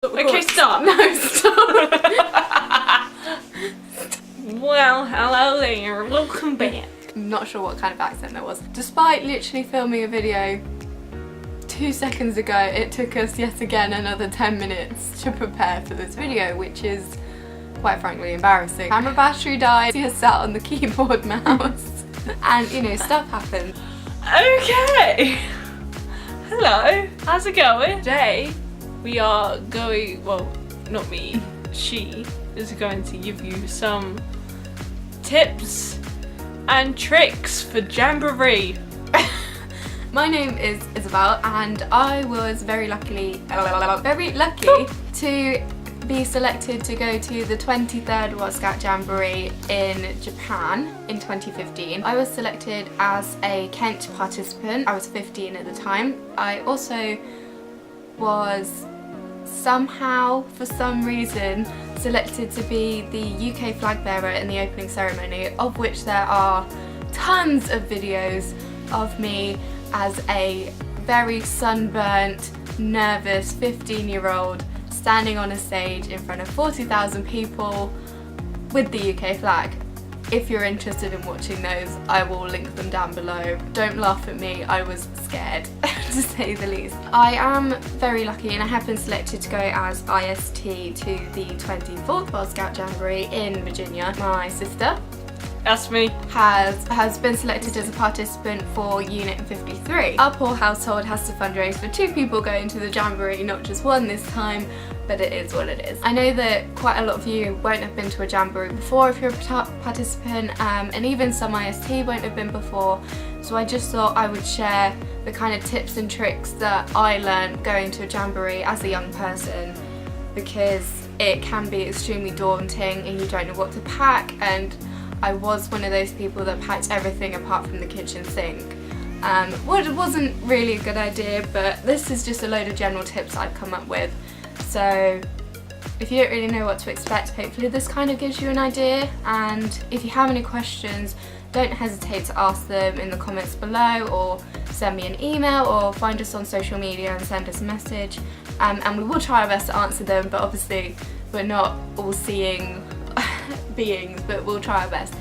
Okay, stop. No, stop. Well, hello there. Welcome back. I'm not sure what kind of accent that was. Despite literally filming a video 2 seconds ago, it took us yet again another 10 minutes to prepare for this video, which is quite frankly embarrassing. Camera battery died, he has sat on the keyboard mouse, and you know, stuff happens. Okay. Hello. How's it going? Today we are going, well, not me, she is going to give you some tips and tricks for Jamboree. My name is Isabel and I was very lucky to be selected to go to the 23rd World Scout Jamboree in Japan in 2015. I was selected as a Kent participant. I was 15 at the time. I also was somehow, for some reason, selected to be the UK flag bearer in the opening ceremony, of which there are tons of videos of me as a very sunburnt, nervous 15-year-old standing on a stage in front of 40,000 people with the UK flag. If you're interested in watching those, I will link them down below. Don't laugh at me, I was scared to say the least. I am very lucky and I have been selected to go as IST to the 24th World Scout Jamboree in Virginia. My sister, That's me. has been selected as a participant for Unit 53. Our poor household has to fundraise for 2 people going to the Jamboree, not just one this time, but it is what it is. I know that quite a lot of you won't have been to a Jamboree before if you're a participant, and even some IST won't have been before, so I just thought I would share the kind of tips and tricks that I learned going to a Jamboree as a young person, because it can be extremely daunting and you don't know what to pack, and I was one of those people that packed everything apart from the kitchen sink. It wasn't really a good idea, but this is just a load of general tips I've come up with. So if you don't really know what to expect, hopefully this kind of gives you an idea, and if you have any questions, don't hesitate to ask them in the comments below, or send me an email, or find us on social media and send us a message, and we will try our best to answer them, but obviously we're not all-seeing beings, but we'll try our best.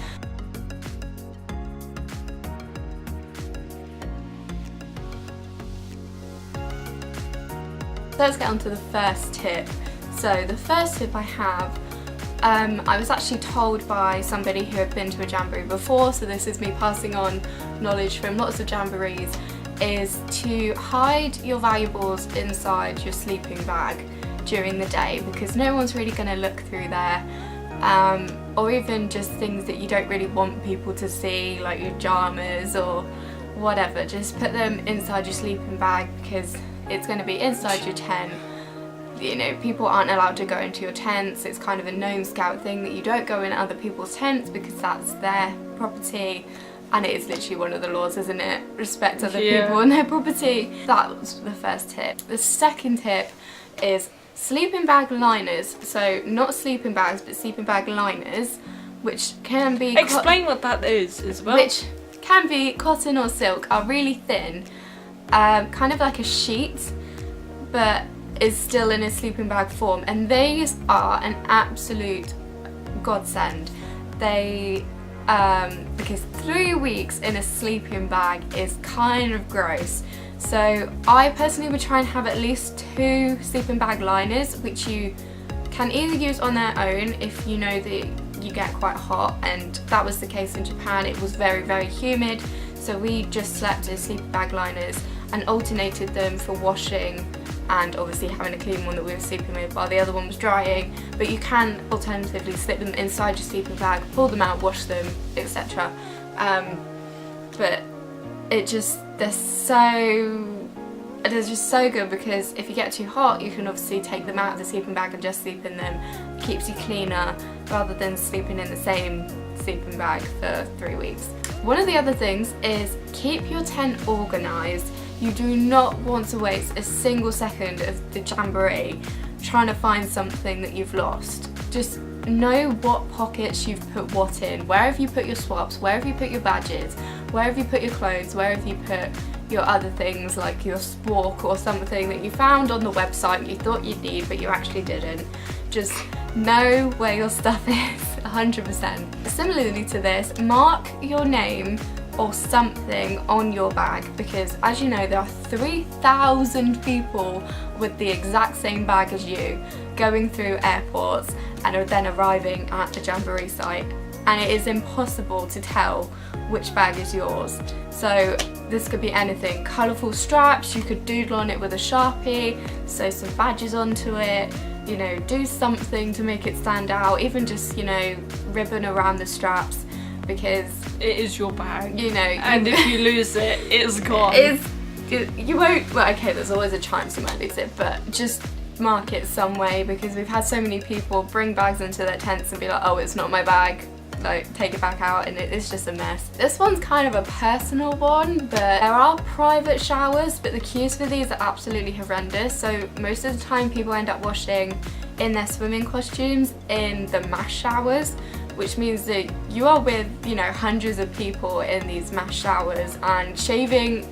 Let's get on to the first tip. So the first tip I have, I was actually told by somebody who had been to a Jamboree before, so this is me passing on knowledge from lots of Jamborees, is to hide your valuables inside your sleeping bag during the day, because no one's really going to look through there. Or even just things that you don't really want people to see, like your pajamas or whatever. Just put them inside your sleeping bag, because it's going to be inside your tent. You know, people aren't allowed to go into your tents. It's kind of a known Scout thing that you don't go in other people's tents because that's their property, and it is literally one of the laws, isn't it? Respect other people and their property. That was the first tip. The second tip is sleeping bag liners. So not sleeping bags, but sleeping bag liners, which can be... Explain what that is as well. Which can be cotton or silk, are really thin, kind of like a sheet, but is still in a sleeping bag form, and these are an absolute godsend. They, because 3 weeks in a sleeping bag is kind of gross. So I personally would try and have at least 2 sleeping bag liners, which you can either use on their own if you know that you get quite hot, and that was the case in Japan. It was very, very humid, so we just slept in sleeping bag liners and alternated them for washing and obviously having a clean one that we were sleeping with while the other one was drying. But you can alternatively slip them inside your sleeping bag, pull them out, wash them, etc. But they're just so good, because if you get too hot you can obviously take them out of the sleeping bag and just sleep in them. It keeps you cleaner rather than sleeping in the same sleeping bag for 3 weeks. One of the other things is keep your tent organised. You do not want to waste a single second of the Jamboree trying to find something that you've lost. Just know what pockets you've put what in. Where have you put your swaps? Where have you put your badges? Where have you put your clothes? Where have you put your other things like your spork or something that you found on the website you thought you'd need but you actually didn't. Just know where your stuff is, 100%. Similarly to this, mark your name or something on your bag, because as you know there are 3,000 people with the exact same bag as you going through airports and are then arriving at the Jamboree site, and it is impossible to tell which bag is yours. So this could be anything, colourful straps, you could doodle on it with a Sharpie, sew some badges onto it, you know, do something to make it stand out, even just, you know, ribbon around the straps, because it is your bag, you know, and if you lose it, it's gone. You won't, well okay, there's always a chance you might lose it, but just mark it some way, because we've had so many people bring bags into their tents and be like, oh, it's not my bag, like take it back out, and it's just a mess. This one's kind of a personal one, but there are private showers, but the queues for these are absolutely horrendous. So most of the time people end up washing in their swimming costumes in the mass showers, which means that you are with, you know, hundreds of people in these mass showers, and shaving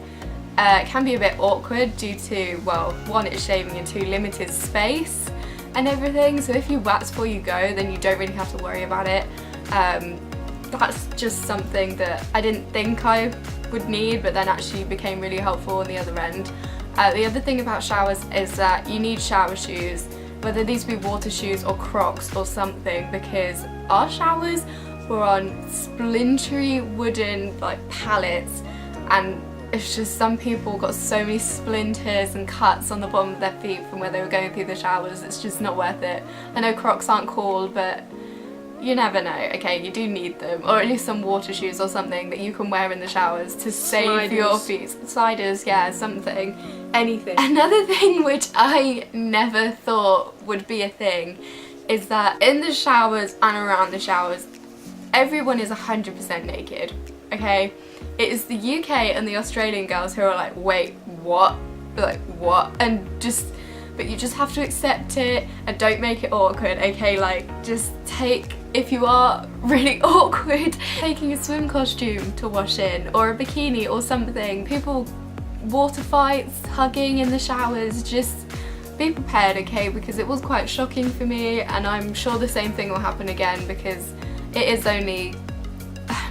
can be a bit awkward due to, well, one, it's shaving in too limited space and everything. So if you wax before you go, then you don't really have to worry about it. That's just something that I didn't think I would need, but then actually became really helpful on the other end. The other thing about showers is that you need shower shoes, whether these be water shoes or Crocs or something, because our showers were on splintery wooden like pallets, and it's just some people got so many splinters and cuts on the bottom of their feet from where they were going through the showers. It's just not worth it. I know Crocs aren't cool, but you never know. Okay, you do need them, or at least some water shoes or something that you can wear in the showers to save your feet. Sliders, yeah, something, anything. Another thing which I never thought would be a thing is that in the showers and around the showers, everyone is 100% naked, okay? It is the UK and the Australian girls who are like, wait, what? Like, what? And just, but you just have to accept it and don't make it awkward, okay? Like, just take, if you are really awkward, taking a swim costume to wash in, or a bikini or something. People, water fights, hugging in the showers, just be prepared, okay? Because it was quite shocking for me, and I'm sure the same thing will happen again, because it is only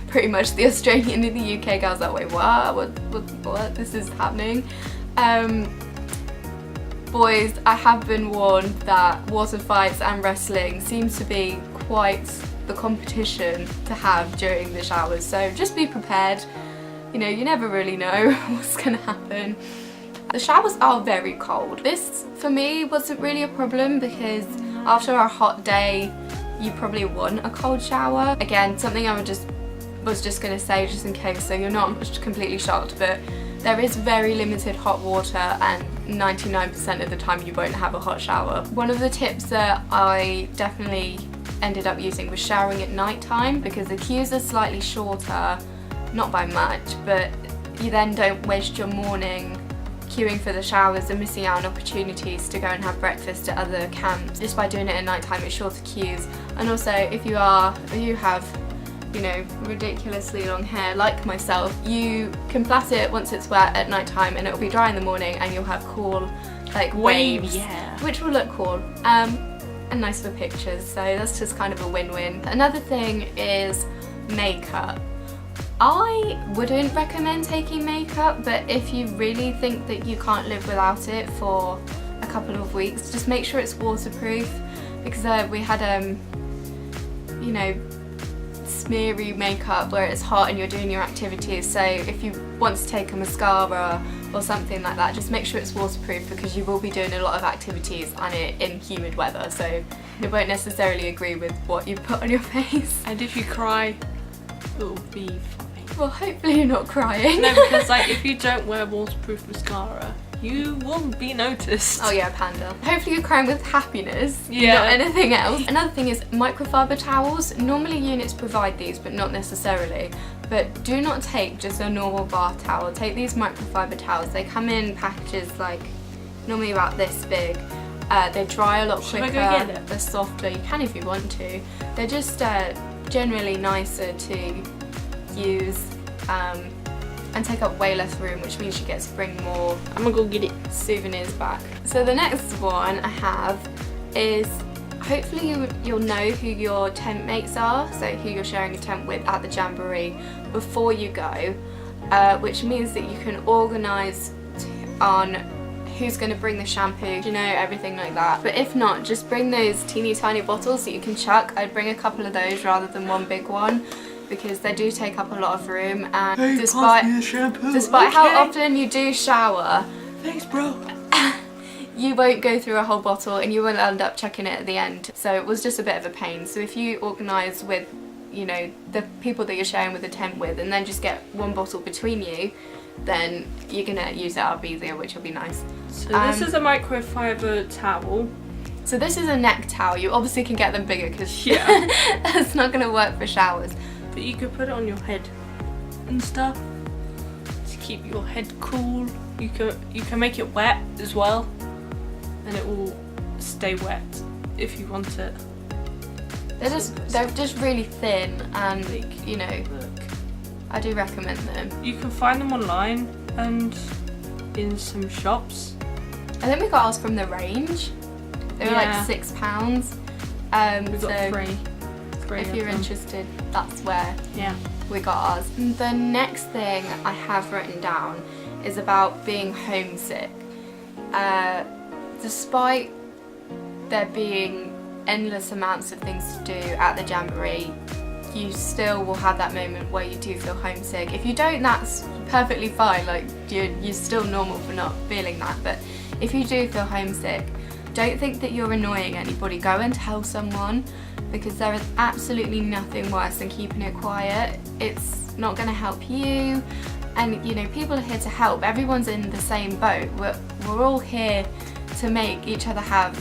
pretty much the Australian and the UK girls that way, what, this is happening. Boys, I have been warned that water fights and wrestling seems to be quite the competition to have during the showers, so just be prepared. You know, you never really know what's gonna happen. The showers are very cold. This, for me, wasn't really a problem, because after a hot day, you probably want a cold shower. Again, something I was just gonna say, just in case, so you're not completely shocked, but there is very limited hot water, and 99% of the time you won't have a hot shower. One of the tips that I definitely ended up using was showering at night time, because the queues are slightly shorter, not by much, but you then don't waste your morning queuing for the showers and missing out on opportunities to go and have breakfast at other camps. Just by doing it at night time, it's shorter queues. And also, if you have, you know, ridiculously long hair like myself, you can plait it once it's wet at night time, and it'll be dry in the morning, and you'll have cool like waves, yeah, which will look cool and nice for pictures. So that's just kind of a win-win. Another thing is makeup. I wouldn't recommend taking makeup, but if you really think that you can't live without it for a couple of weeks, just make sure it's waterproof, because we had you know, smeary makeup where it's hot and you're doing your activities. So if you want to take a mascara or something like that, just make sure it's waterproof, because you will be doing a lot of activities and it in humid weather, so it won't necessarily agree with what you put on your face. And if you cry, it will be funny. Well, hopefully you're not crying. No, because like if you don't wear waterproof mascara, you won't be noticed. Oh yeah, panda. Hopefully you're crying with happiness, yeah, not anything else. Another thing is microfiber towels. Normally units provide these, but not necessarily. But do not take just a normal bath towel. Take these microfiber towels. They come in packages like normally about this big. They dry a lot quicker. Should I go get it? They're softer. You can if you want to. They're just generally nicer to use. and take up way less room, which means you get to bring more I'm gonna go get it. souvenirs back. So the next one I have is, hopefully you'll know who your tent mates are, so who you're sharing a tent with at the Jamboree before you go, which means that you can organise on who's going to bring the shampoo, you know, everything like that. But if not, just bring those teeny tiny bottles that you can chuck. I'd bring a couple of those rather than one big one, because they do take up a lot of room, and Hey, despite pass me the shampoo. Despite Okay. how often you do shower, Thanks, bro. you won't go through a whole bottle and you will end up chucking it at the end. So it was just a bit of a pain. So if you organise with, you know, the people that you're sharing with the tent with, and then just get one bottle between you, then you're gonna use it up easier, which will be nice. So this is a microfiber towel. So this is a neck towel. You obviously can get them bigger because Yeah. it's not gonna work for showers. But you could put it on your head and stuff to keep your head cool. You can make it wet as well, and it will stay wet if you want it. They're just really thin, and Like, you know, look. I do recommend them. You can find them online and in some shops. I think we got ours from the range. They were Yeah. like £6. We got so three if of you're them. interested, that's where Yeah. we got ours. The next thing I have written down is about being homesick. Despite there being endless amounts of things to do at the Jamboree, you still will have that moment where you do feel homesick. If you don't, that's perfectly fine, like you're still normal for not feeling that. But if you do feel homesick, don't think that you're annoying anybody. Go and tell someone, because there is absolutely nothing worse than keeping it quiet. It's not going to help you, and you know, people are here to help. Everyone's in the same boat. We're all here to make each other have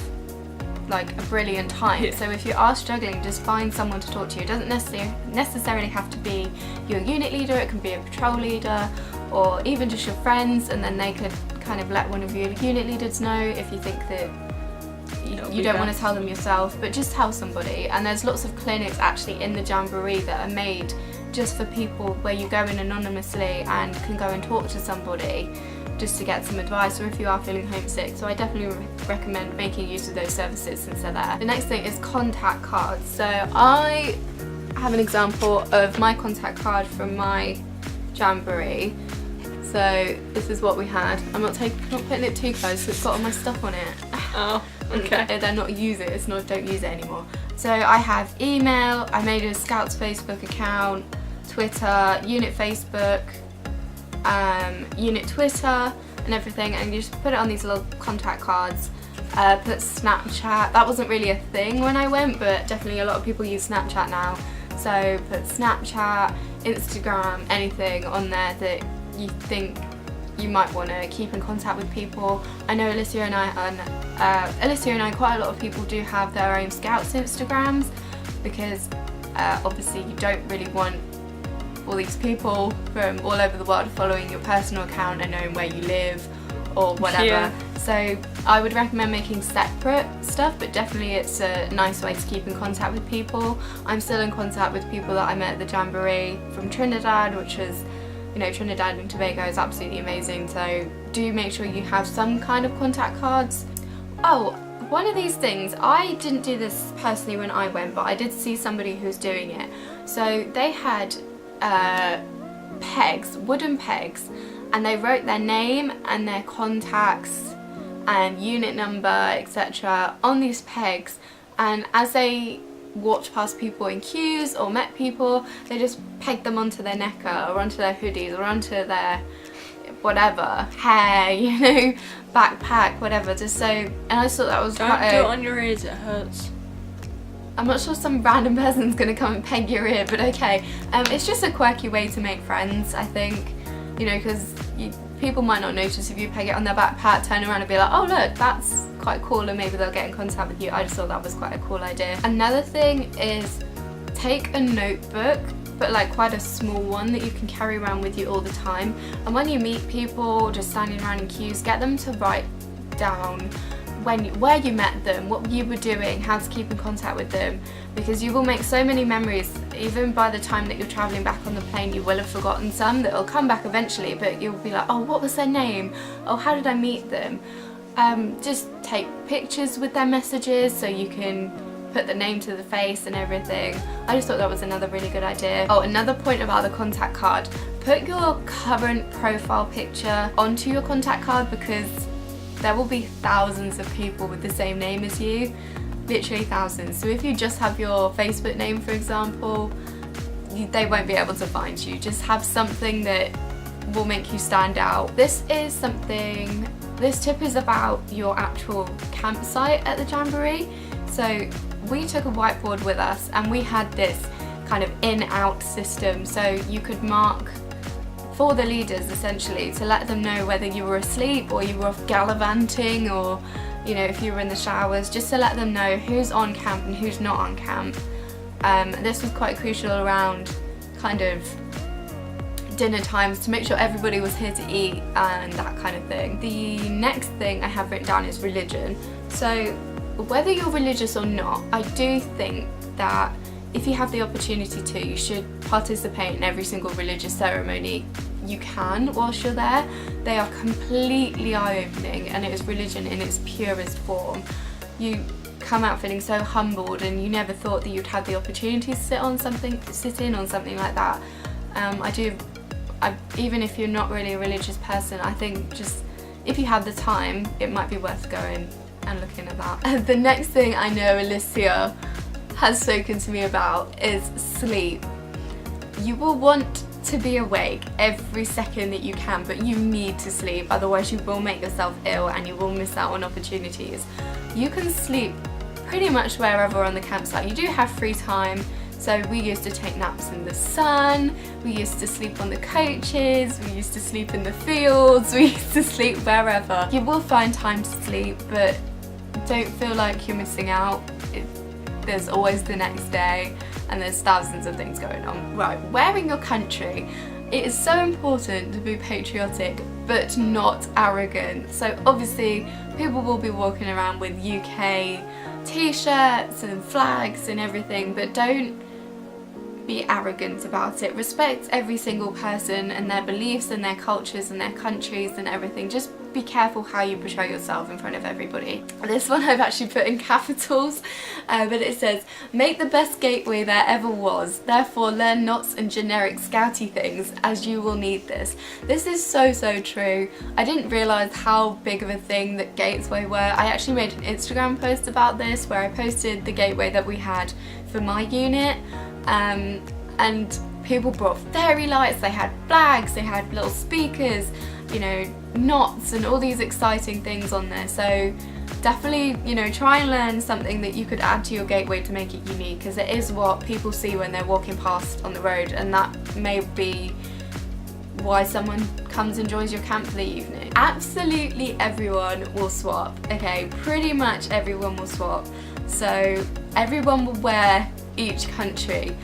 like a brilliant time. Yeah. So if you are struggling, just find someone to talk to. It doesn't necessarily have to be your unit leader. It can be a patrol leader, or even just your friends, and then they could kind of let one of your unit leaders know if you think that you don't want to tell them yourself, but just tell somebody. And there's lots of clinics actually in the Jamboree that are made just for people, where you go in anonymously and can go and talk to somebody just to get some advice, or if you are feeling homesick. So I definitely recommend making use of those services since they're there. The next thing is contact cards. So I have an example of my contact card from my Jamboree. So this is what we had. I'm not putting it too close, so it's got all my stuff on it. Oh, okay. And they're not use it. It's not don't use it anymore. So I have email. I made a Scouts Facebook account, Twitter, unit Facebook, unit Twitter, and everything. And you just put it on these little contact cards. Put Snapchat. That wasn't really a thing when I went, but definitely a lot of people use Snapchat now. So put Snapchat, Instagram, anything on there that you think you might want to keep in contact with people. I know Alicia and I, quite a lot of people do have their own Scouts Instagrams, because obviously you don't really want all these people from all over the world following your personal account and knowing where you live or whatever. Yeah. So I would recommend making separate stuff, but definitely it's a nice way to keep in contact with people. I'm still in contact with people that I met at the Jamboree from Trinidad, which was, you know, Trinidad and Tobago is absolutely amazing. So do make sure you have some kind of contact cards. Oh, one of these things, I didn't do this personally when I went, but I did see somebody who's doing it. So they had pegs, wooden pegs, and they wrote their name and their contacts and unit number, etc. on these pegs, and as they walked past people in queues or met people, they just pegged them onto their necker or onto their hoodies or onto their whatever, hair, you know, backpack, whatever, just so. And I just thought that was Don't quite do it on your ears, it hurts. I'm not sure some random person's gonna come and peg your ear, but okay. It's just a quirky way to make friends, I think, you know, because people might not notice if you peg it on their backpack, turn around and be like, oh look, that's quite cool, and maybe they'll get in contact with you. I just thought that was quite a cool idea. Another thing is take a notebook, but like quite a small one that you can carry around with you all the time. And when you meet people just standing around in queues, get them to write down where you met them, what you were doing, how to keep in contact with them, because you will make so many memories. Even by the time that you're travelling back on the plane, you will have forgotten some that will come back eventually, but you'll be like, oh, what was their name? Oh, how did I meet them? Just take pictures with their messages so you can put the name to the face and everything. I just thought that was another really good idea. Oh, another point about the contact card. Put your current profile picture onto your contact card, because there will be thousands of people with the same name as you. Literally thousands. So if you just have your Facebook name, for example, they won't be able to find you. Just have something that will make you stand out. This tip is about your actual campsite at the Jamboree. So we took a whiteboard with us and we had this kind of in-out system, so you could mark for the leaders essentially to let them know whether you were asleep or you were off gallivanting, or if you were in the showers, just to let them know who's on camp and who's not on camp. This was quite crucial around kind of dinner times to make sure everybody was here to eat and that kind of thing. The next thing I have written down is religion. So whether you're religious or not, I do think that if you have the opportunity to, you should participate in every single religious ceremony you can whilst you're there. They are completely eye-opening, and it is religion in its purest form. You come out feeling so humbled, and you never thought that you'd have the opportunity to sit in on something like that. Even if you're not really a religious person, I think just if you have the time, it might be worth going and looking at that. The next thing I know Alicia has spoken to me about is sleep. You will want to be awake every second that you can, but you need to sleep, otherwise you will make yourself ill and you will miss out on opportunities. You can sleep pretty much wherever on the campsite. You do have free time, so we used to take naps in the sun, we used to sleep on the coaches, we used to sleep in the fields, we used to sleep wherever. You will find time to sleep, but don't feel like you're missing out. There's always the next day, and there's thousands of things going on. Right, wearing your country. It is so important to be patriotic, but not arrogant. So obviously, people will be walking around with UK t-shirts and flags and everything, but don't be arrogant about it. Respect every single person and their beliefs and their cultures and their countries and everything. Just be careful how you portray yourself in front of everybody. This one I've actually put in capitals, but it says, make the best gateway there ever was, therefore learn knots and generic scouty things, as you will need this. This is so true. I didn't realise how big of a thing that gateway were. I actually made an Instagram post about this where I posted the gateway that we had for my unit, and people brought fairy lights, they had flags, they had little speakers, knots and all these exciting things on there. So definitely, try and learn something that you could add to your gateway to make it unique, because it is what people see when they're walking past on the road, and that may be why someone comes and joins your camp for the evening. Absolutely everyone will swap, okay? Pretty much everyone will swap. So everyone will wear each country.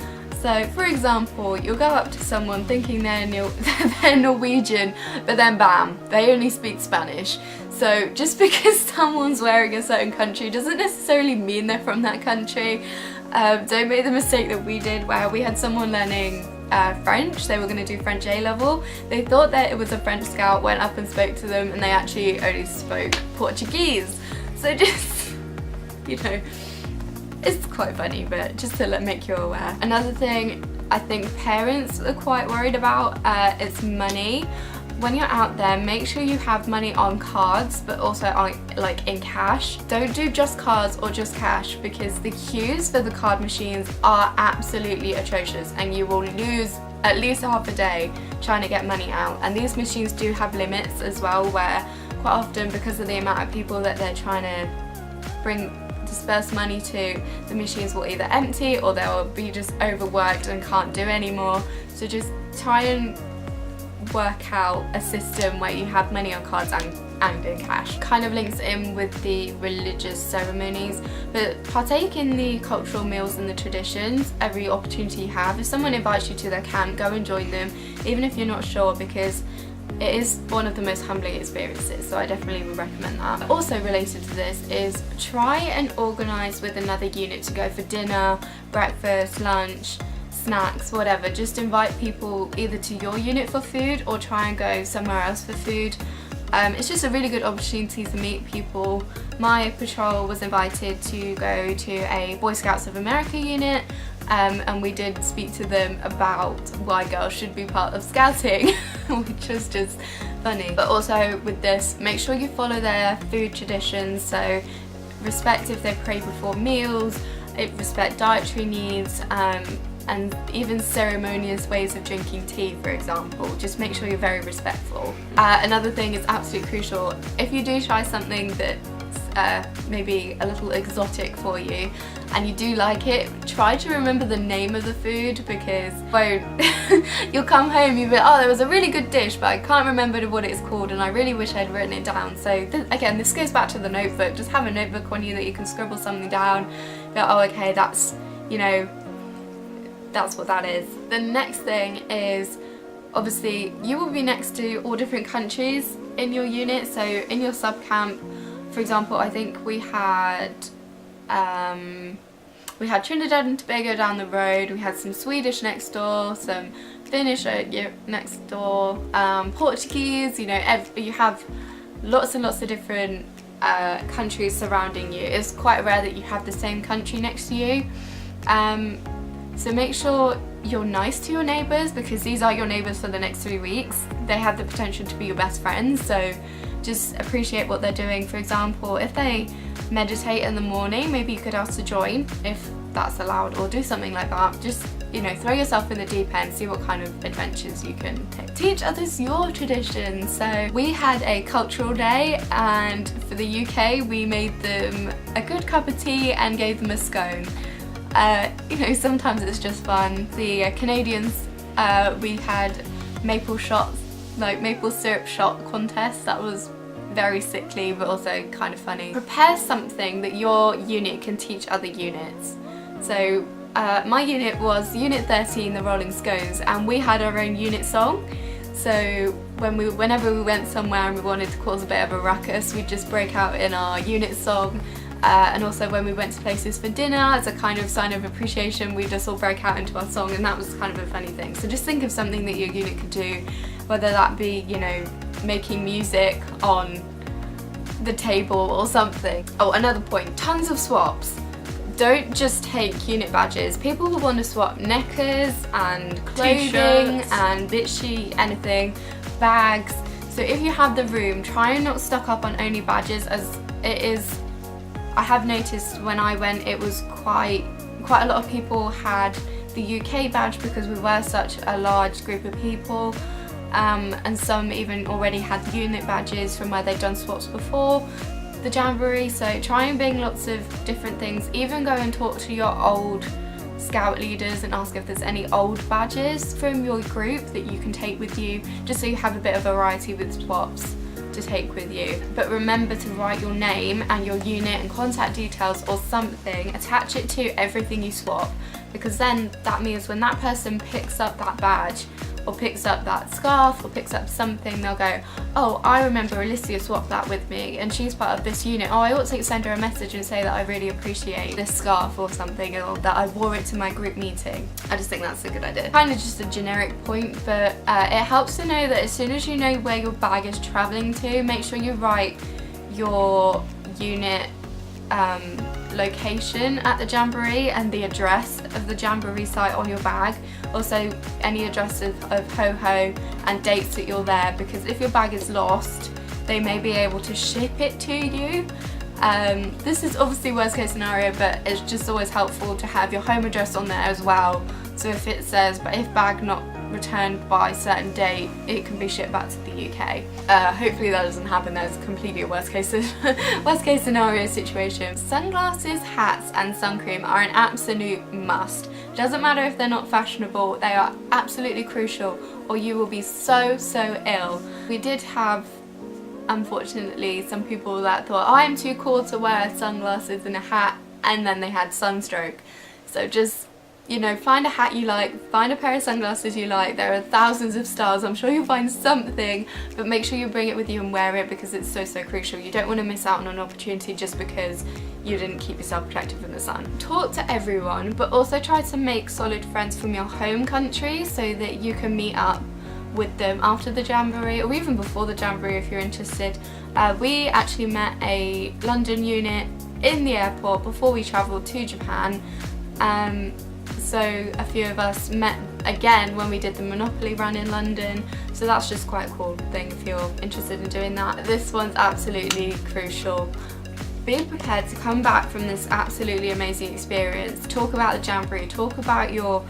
So for example, you'll go up to someone thinking they're Norwegian, but then bam, they only speak Spanish. So just because someone's wearing a certain country doesn't necessarily mean they're from that country. Don't make the mistake that we did, where we had someone learning French. They were going to do French A-level. They thought that it was a French scout, went up and spoke to them, and they actually only spoke Portuguese. So just, it's quite funny, but just to make you aware. Another thing I think parents are quite worried about is money. When you're out there, make sure you have money on cards, but also in cash. Don't do just cards or just cash, because the queues for the card machines are absolutely atrocious, and you will lose at least half a day trying to get money out. And these machines do have limits as well, where quite often, because of the amount of people that they're trying to disperse money to, the machines will either empty or they'll be just overworked and can't do anymore. So just try and work out a system where you have money on cards and in cash. Kind of links in with the religious ceremonies, but partake in the cultural meals and the traditions every opportunity you have. If someone invites you to their camp, go and join them, even if you're not sure, because it is one of the most humbling experiences, so I definitely would recommend that. Also related to this is try and organise with another unit to go for dinner, breakfast, lunch, snacks, whatever. Just invite people either to your unit for food or try and go somewhere else for food. It's just a really good opportunity to meet people. My patrol was invited to go to a Boy Scouts of America unit, and we did speak to them about why girls should be part of scouting, which was just funny. But also with this, make sure you follow their food traditions, so respect if they pray before meals, respect dietary needs, and even ceremonious ways of drinking tea, for example. Just make sure you're very respectful. Another thing is absolutely crucial. If you do try something that's maybe a little exotic for you and you do like it, try to remember the name of the food, because you'll come home, you'll be like, oh, there was a really good dish but I can't remember what it's called and I really wish I'd written it down. So again, this goes back to the notebook. Just have a notebook on you that you can scribble something down, go, oh okay, that's, you know, that's what that is. The next thing is, obviously you will be next to all different countries in your unit. So in your sub camp, for example, I think we had Trinidad and Tobago down the road, we had some Swedish next door, some Finnish next door, Portuguese, you know, you have lots and lots of different countries surrounding you. It's quite rare that you have the same country next to you. So make sure you're nice to your neighbours, because these are your neighbours for the next 3 weeks. They have the potential to be your best friends, so just appreciate what they're doing. For example, if they meditate in the morning, maybe you could ask to join if that's allowed, or do something like that. Just, you know, throw yourself in the deep end, see what kind of adventures you can take. Teach others your traditions. So we had a cultural day, and for the UK we made them a good cup of tea and gave them a scone. You know, sometimes it's just fun. The Canadians, we had maple shots, like maple syrup shot contest. That was very sickly but also kind of funny. Prepare something that your unit can teach other units. So my unit was Unit 13, the Rolling Scones, and we had our own unit song. So whenever we went somewhere and we wanted to cause a bit of a ruckus, we'd just break out in our unit song. And also when we went to places for dinner, as a kind of sign of appreciation, we just all broke out into our song, and that was kind of a funny thing. So just think of something that your unit could do, whether that be, you know, making music on the table or something. Oh, another point, tons of swaps. Don't just take unit badges. People will want to swap knickers and clothing and literally anything, bags. So if you have the room, try and not stock up on only badges, as it is, I have noticed when I went, it was quite a lot of people had the UK badge because we were such a large group of people, and some even already had the unit badges from where they'd done swaps before the Jamboree. So try and bring lots of different things. Even go and talk to your old scout leaders and ask if there's any old badges from your group that you can take with you, just so you have a bit of variety with swaps to take with you. But remember to write your name and your unit and contact details or something, attach it to everything you swap, because then that means when that person picks up that badge or picks up that scarf or picks up something, they'll go, oh, I remember Alicia swapped that with me and she's part of this unit. Oh, I ought to send her a message and say that I really appreciate this scarf or something, or that I wore it to my group meeting. I just think that's a good idea. Kind of just a generic point, but it helps to know that as soon as you know where your bag is travelling to, make sure you write your unit location at the Jamboree and the address of the Jamboree site on your bag. Also any address of Ho-Ho and dates that you're there, because if your bag is lost, they may be able to ship it to you. This is obviously worst case scenario, but it's just always helpful to have your home address on there as well. So if it says, but if bag not returned by a certain date, it can be shipped back to the UK. Hopefully that doesn't happen. There's completely a worst case scenario situation. Sunglasses, hats and sun cream are an absolute must. Doesn't matter if they're not fashionable, they are absolutely crucial, or you will be so ill. We did have, unfortunately, some people that thought, oh, I'm too cool to wear sunglasses and a hat, and then they had sunstroke. So just, you know, find a hat you like, find a pair of sunglasses you like. There are thousands of styles, I'm sure you'll find something, but make sure you bring it with you and wear it because it's so crucial. You don't want to miss out on an opportunity just because you didn't keep yourself protected from the sun. Talk to everyone, but also try to make solid friends from your home country so that you can meet up with them after the Jamboree or even before the Jamboree if you're interested. We actually met a London unit in the airport before we travelled to Japan. So a few of us met again when we did the Monopoly run in London, so that's just quite a cool thing if you're interested in doing that. This one's absolutely crucial. Be prepared to come back from this absolutely amazing experience, talk about the Jamboree, talk about your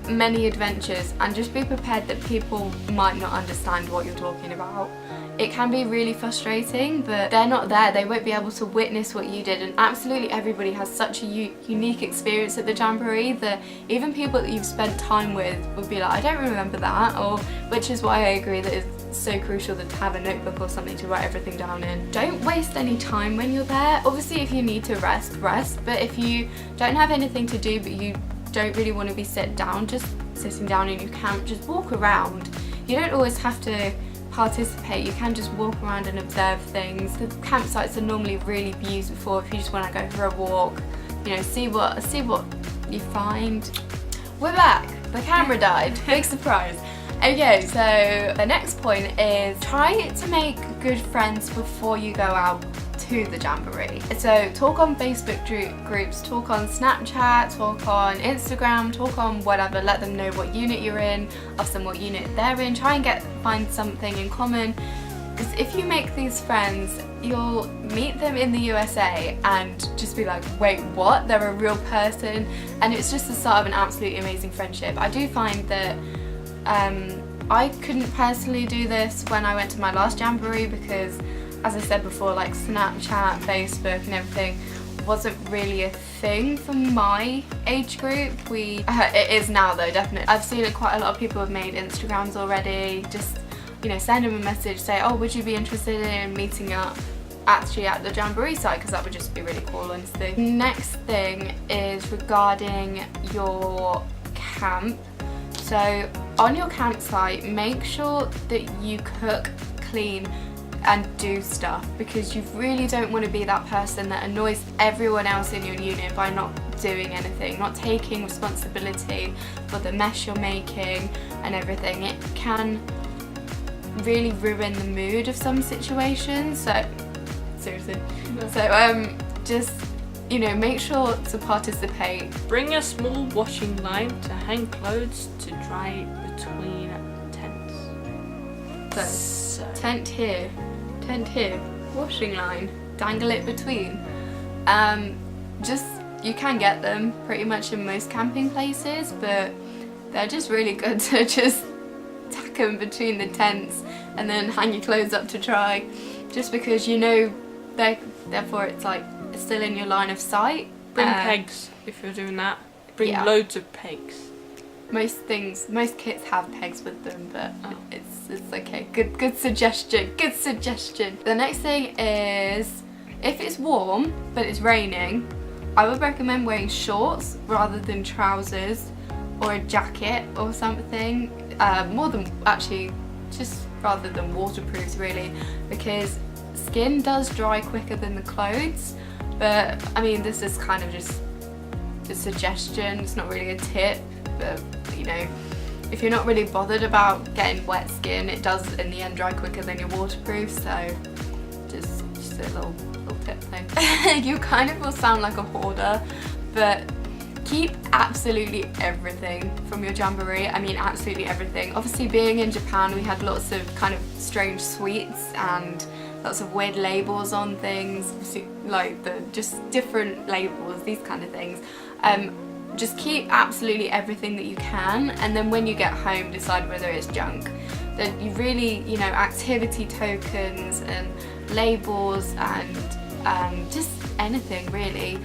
many adventures, and just be prepared that people might not understand what you're talking about. It can be really frustrating, but they're not there, they won't be able to witness what you did, and absolutely everybody has such a unique experience at the Jamboree that even people that you've spent time with would be like, I don't remember that, or which is why I agree that it's so crucial to have a notebook or something to write everything down in. Don't waste any time when you're there. Obviously if you need to rest, but if you don't have anything to do but you don't really want to be sitting down in your camp, just walk around. You don't always have to participate, you can just walk around and observe things. The campsites are normally really beautiful if you just want to go for a walk, you know, see what you find. We're back, the camera died, big surprise. Okay, so the next point is try to make good friends before you go out to the Jamboree. So talk on Facebook groups, talk on Snapchat, talk on Instagram, talk on whatever, let them know what unit you're in, ask them what unit they're in, try and find something in common, because if you make these friends, you'll meet them in the USA and just be like, wait, what? They're a real person, and it's just the start of an absolutely amazing friendship. I do find that I couldn't personally do this when I went to my last Jamboree because, as I said before, like Snapchat, Facebook and everything wasn't really a thing for my age group. It is now though, definitely. I've seen it, quite a lot of people have made Instagrams already. Just, you know, send them a message, say, oh, would you be interested in meeting up actually at the Jamboree site, because that would just be really cool, honestly. Next thing is regarding your camp. So on your campsite, make sure that you cook, clean and do stuff, because you really don't want to be that person that annoys everyone else in your unit by not doing anything, not taking responsibility for the mess you're making and everything. It can really ruin the mood of some situations, so seriously. So just, you know, make sure to participate. Bring a small washing line to hang clothes to dry between tents. So tent here, washing line, dangle it between. Just, you can get them pretty much in most camping places, but they're just really good to just tack them between the tents and then hang your clothes up to dry, just because you know therefore it's like it's still in your line of sight. Bring pegs if you're doing that. Bring loads of pegs. Most kits have pegs with them, but it's okay. Good suggestion. Good suggestion. The next thing is, if it's warm but it's raining, I would recommend wearing shorts rather than trousers or a jacket or something. More than actually, just rather than waterproofs really, because skin does dry quicker than the clothes. But I mean, this is kind of just a suggestion. It's not really a tip. But you know, if you're not really bothered about getting wet skin, it does in the end dry quicker than your waterproof, so just a little tip thing. You kind of will sound like a hoarder, but keep absolutely everything from your Jamboree. I mean, absolutely everything. Obviously, being in Japan, we had lots of kind of strange sweets and lots of weird labels on things, like just different labels, these kind of things. Just keep absolutely everything that you can, and then when you get home, decide whether it's junk. That you really, you know, activity tokens and labels and just anything really.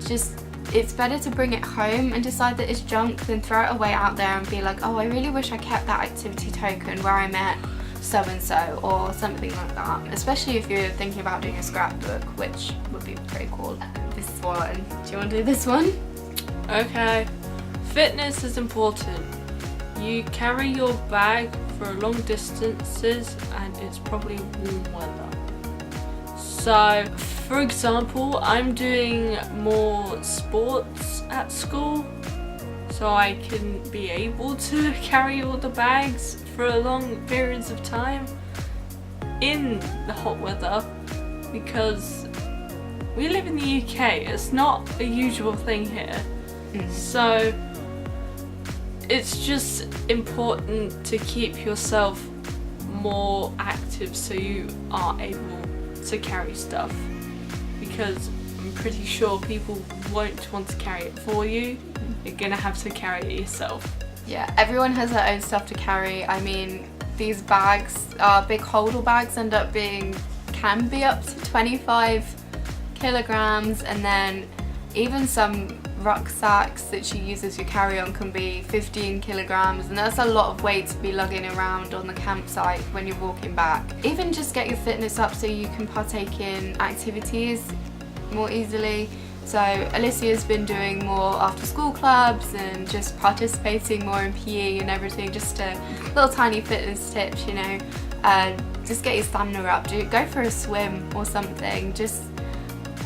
Just, it's better to bring it home and decide that it's junk than throw it away out there and be like, oh, I really wish I kept that activity token where I met so and so or something like that. Especially if you're thinking about doing a scrapbook, which would be pretty cool. This one. Do you want to do this one? Okay. fitness is important. You carry your bag for long distances and it's probably warm weather. So for example, I'm doing more sports at school, so I can be able to carry all the bags for long periods of time in the hot weather, because we live in the UK, it's not a usual thing here. So it's just important to keep yourself more active so you are able to carry stuff, because I'm pretty sure people won't want to carry it for you. You're gonna have to carry it yourself. Yeah, everyone has their own stuff to carry. I mean, these bags, big holdall bags, can be up to 25 kilograms, and then even some rucksacks that you use as your carry-on can be 15 kilograms, and that's a lot of weight to be lugging around on the campsite when you're walking back. Even just get your fitness up so you can partake in activities more easily. So Alicia's been doing more after school clubs and just participating more in PE and everything, just a little tiny fitness tips, you know. Just get your stamina up, go for a swim or something. Just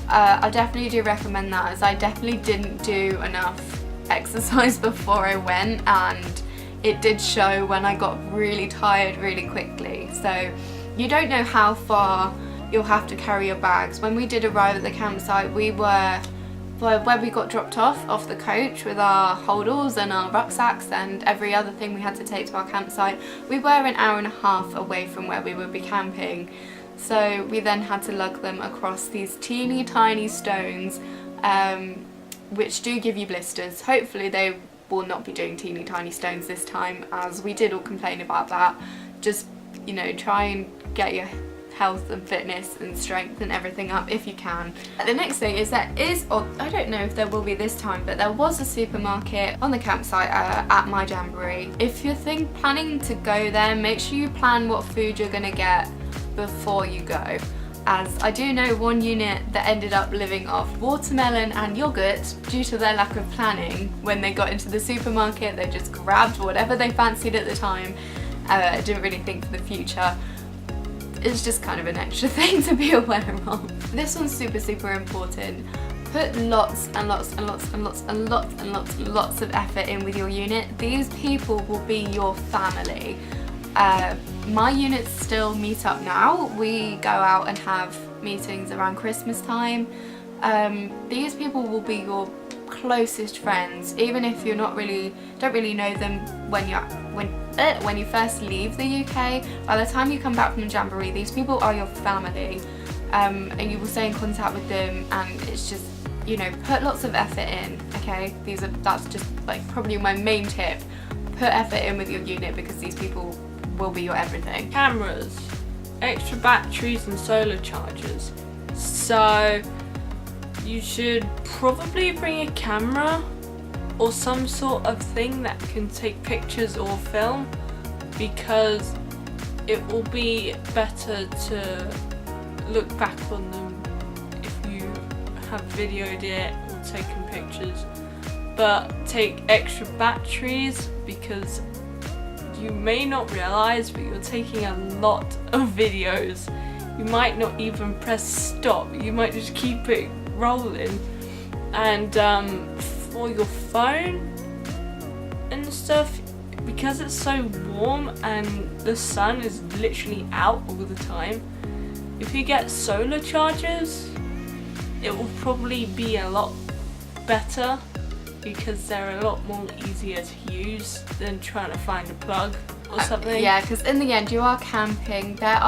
I definitely do recommend that, as I definitely didn't do enough exercise before I went, and it did show when I got really tired really quickly. So you don't know how far you'll have to carry your bags. When we did arrive at the campsite, we were, where we got dropped off the coach with our holdalls and our rucksacks and every other thing we had to take to our campsite, we were an hour and a half away from where we would be camping. So we then had to lug them across these teeny tiny stones, which do give you blisters. Hopefully they will not be doing teeny tiny stones this time, as we did all complain about that. Just, you know, try and get your health and fitness and strength and everything up if you can. The next thing is or I don't know if there will be this time, but there was a supermarket on the campsite at my jamboree. If you're planning to go there, make sure you plan what food you're gonna get before you go, as I do know one unit that ended up living off watermelon and yogurt due to their lack of planning. When they got into the supermarket, they just grabbed whatever they fancied at the time, didn't really think for the future. It's just kind of an extra thing to be aware of. This one's super important. Put lots and lots and lots and lots and lots and lots and lots of effort in with your unit. These people will be your family. My units still meet up now. We go out and have meetings around Christmas time. These people will be your closest friends, even if you're don't really know them when you first leave the UK. By the time you come back from the jamboree, these people are your family, and you will stay in contact with them. And it's just, you know, put lots of effort in. Okay, that's just like probably my main tip. Put effort in with your unit, because these people will be your everything. Cameras, extra batteries and solar chargers. So you should probably bring a camera or some sort of thing that can take pictures or film, because it will be better to look back on them if you have videoed it or taken pictures. But take extra batteries, because you may not realise, but you're taking a lot of videos. You might not even press stop, you might just keep it rolling. And for your phone and stuff, because it's so warm and the sun is literally out all the time, if you get solar chargers, it will probably be a lot better, because they're a lot more easier to use than trying to find a plug or something. Yeah, because in the end you are camping. There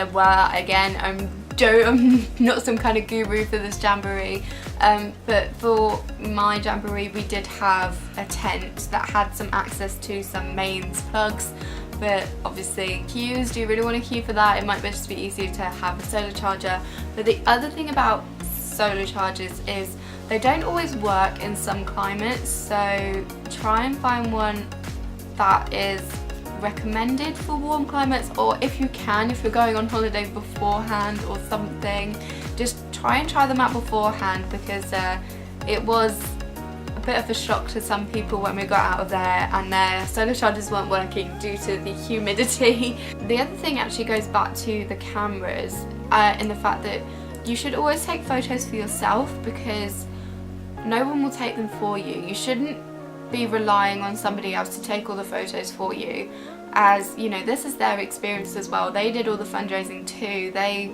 were, again, I'm not some kind of guru for this jamboree, but for my jamboree we did have a tent that had some access to some mains plugs. But obviously queues, do you really want to queue for that? It might just be easier to have a solar charger. But the other thing about solar chargers is they don't always work in some climates, so try and find one that is recommended for warm climates, or if you can, if you're going on holiday beforehand or something, just try them out beforehand, because it was a bit of a shock to some people when we got out of there and their solar chargers weren't working due to the humidity. The other thing actually goes back to the cameras in the fact that you should always take photos for yourself because no one will take them for you. You shouldn't be relying on somebody else to take all the photos for you, as you know, this is their experience as well. They did all the fundraising too, they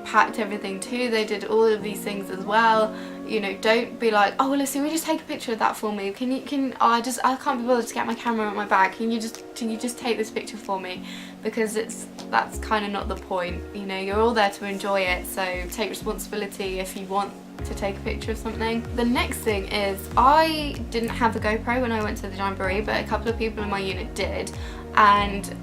packed everything too, they did all of these things as well. You know, don't be like, oh well, listen, will you just take a picture of that for me? I can't be bothered to get my camera out my bag, can you just take this picture for me? Because that's kind of not the point. You know, you're all there to enjoy it, so take responsibility if you want to take a picture of something. The next thing is, I didn't have the GoPro when I went to the Jamboree, but a couple of people in my unit did, and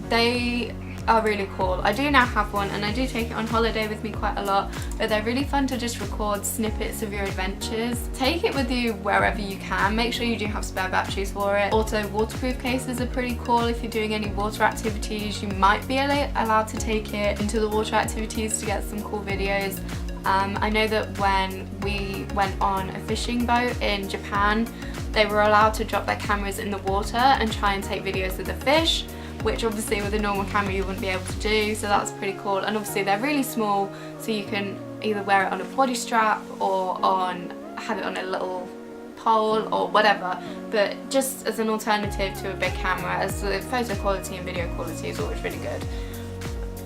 they are really cool. I do now have one and I do take it on holiday with me quite a lot, but they're really fun to just record snippets of your adventures. Take it with you wherever you can. Make sure you do have spare batteries for it. Also, waterproof cases are pretty cool. If you're doing any water activities, you might be allowed to take it into the water activities to get some cool videos. I know that when we went on a fishing boat in Japan, they were allowed to drop their cameras in the water and try and take videos of the fish, which obviously with a normal camera you wouldn't be able to do, so that's pretty cool. And obviously they're really small, so you can either wear it on a body strap or have it on a little pole or whatever, but just as an alternative to a big camera, as the photo quality and video quality is always really good.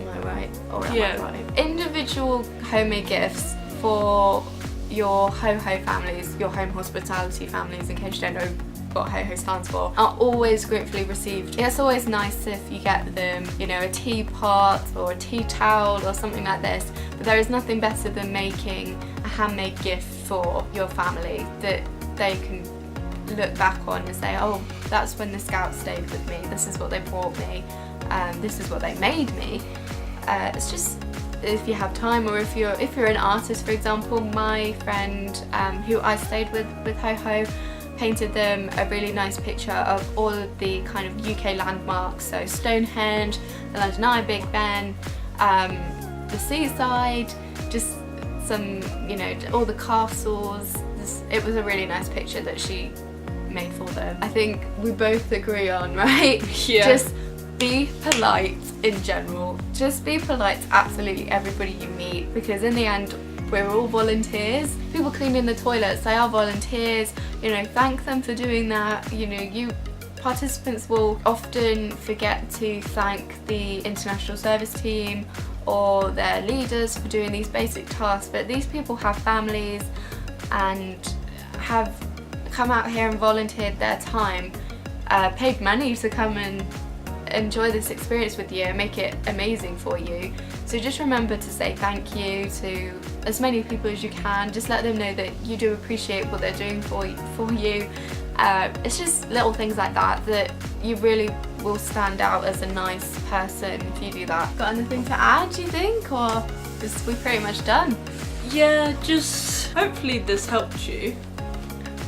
Am I right? Or am I right? Individual homemade gifts for your ho-ho families, your home hospitality families, in case you don't know what ho-ho stands for, are always gratefully received. It's always nice if you get them, you know, a teapot or a tea towel or something like this, but there is nothing better than making a handmade gift for your family that they can look back on and say, oh, that's when the Scouts stayed with me, this is what they brought me, this is what they made me. It's just, if you have time, or if you're an artist, for example, my friend who I stayed with Ho-Ho painted them a really nice picture of all of the kind of UK landmarks, so Stonehenge, the London Eye, Big Ben, the seaside, just some, you know, all the castles. It was a really nice picture that she made for them. I think we both agree on, right? Yeah. Just be polite in general. Just be polite to absolutely everybody you meet, because in the end we're all volunteers. People cleaning the toilets, they are volunteers. You know, thank them for doing that. You know, you participants will often forget to thank the international service team or their leaders for doing these basic tasks, but these people have families and have come out here and volunteered their time, paid money to come and enjoy this experience with you and make it amazing for you. So just remember to say thank you to as many people as you can. Just let them know that you do appreciate what they're doing for you. It's just little things like that that you really will stand out as a nice person if you do that. Got anything to add, do you think, or is we pretty much done? Yeah, just hopefully this helped you.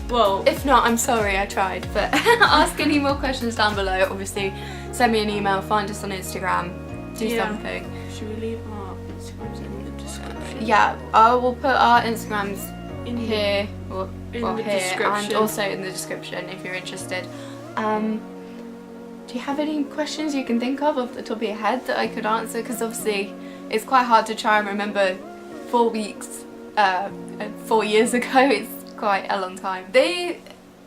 Well, if not, I'm sorry, I tried, but ask any more questions down below. Obviously, send me an email, find us on Instagram, do something. Should we leave our Instagrams in the description? Yeah, I will put our Instagrams in here, or in the here, description, and also in the description if you're interested. Do you have any questions you can think of off the top of your head that I could answer? Because obviously it's quite hard to try and remember 4 weeks, 4 years ago. It's quite a long time.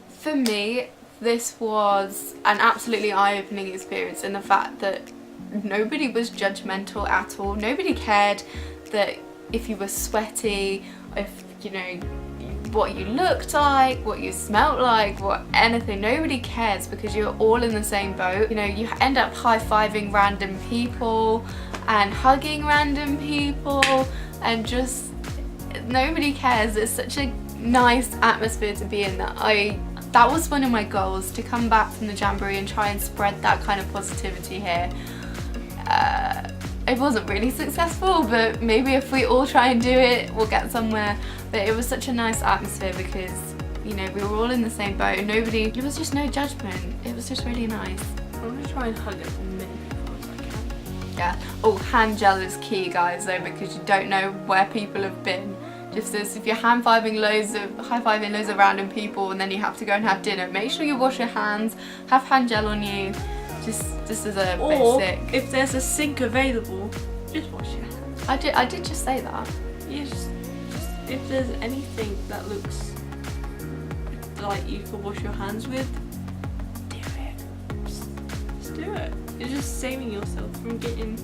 For me, this was an absolutely eye-opening experience in the fact that nobody was judgmental at all. Nobody cared that if you were sweaty, if, you know, what you looked like, what you smelt like, what anything. Nobody cares because you're all in the same boat. You know, you end up high-fiving random people and hugging random people, and just nobody cares. It's such a nice atmosphere to be in. That was one of my goals, to come back from the Jamboree and try and spread that kind of positivity here. It wasn't really successful, but maybe if we all try and do it, we'll get somewhere. But it was such a nice atmosphere because, you know, we were all in the same boat and there was just no judgment. It was just really nice. I'm gonna try and hug as many people as I can. Yeah. Oh, hand gel is key, guys, though, because you don't know where people have been. Just as if you're high-fiving loads of random people and then you have to go and have dinner, make sure you wash your hands, have hand gel on you, just as a basic. If there's a sink available, just wash your hands. I did just say that. Yeah, just if there's anything that looks like you can wash your hands with, do it. Just do it. You're just saving yourself from getting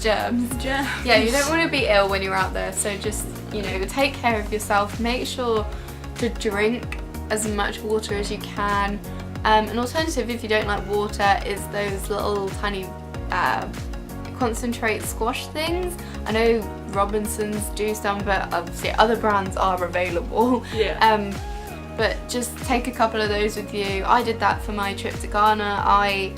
germs. Yeah, you don't want to be ill when you're out there, so just, you know, take care of yourself. Make sure to drink as much water as you can. An alternative, if you don't like water, is those little tiny concentrate squash things. I know Robinsons do some, but obviously other brands are available. Yeah. But just take a couple of those with you. I did that for my trip to Ghana. I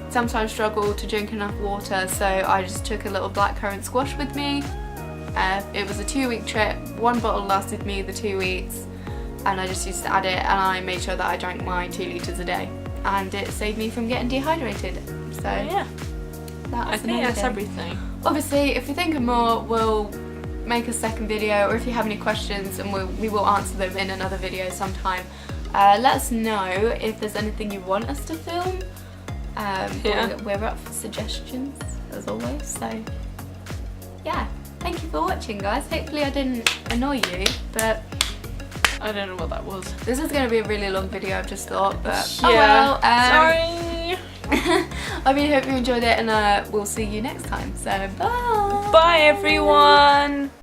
sometimes struggle to drink enough water, so I just took a little blackcurrant squash with me. It was a 2-week trip. 1 bottle lasted me the 2 weeks, and I just used to add it, and I made sure that I drank my 2 litres a day, and it saved me from getting dehydrated. So yeah, I think that's everything. Obviously, if we think of more, we'll make a second video, or if you have any questions, and we will answer them in another video sometime. Let us know if there's anything you want us to film. We're up for suggestions as always, so yeah, thank you for watching, guys. Hopefully I didn't annoy you, but I don't know what that was. this is going to be a really long video, I've just thought, but yeah. oh well. Sorry. I really hope you enjoyed it, and we'll see you next time, so bye. Bye everyone.